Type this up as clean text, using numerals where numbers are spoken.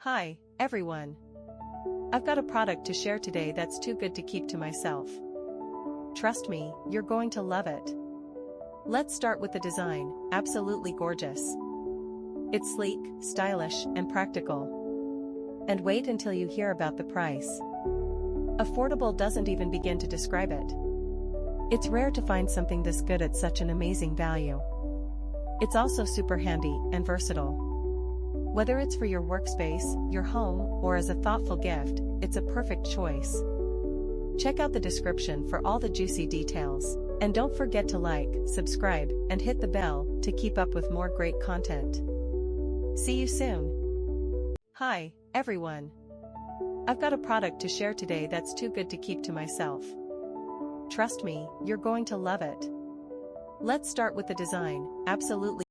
Hi, everyone. I've got a product to share today that's too good to keep to myself. Trust me, you're going to love it. Let's start with the design, absolutely gorgeous. It's sleek, stylish, and practical. And wait until you hear about the price. Affordable doesn't even begin to describe it. It's rare to find something this good at such an amazing value. It's also super handy and versatile. Whether it's for your workspace, your home, or as a thoughtful gift, it's a perfect choice. Check out the description for all the juicy details. And don't forget to like, subscribe, and hit the bell to keep up with more great content. See you soon. Hi, everyone. I've got a product to share today that's too good to keep to myself. Trust me, you're going to love it. Let's start with the design, absolutely.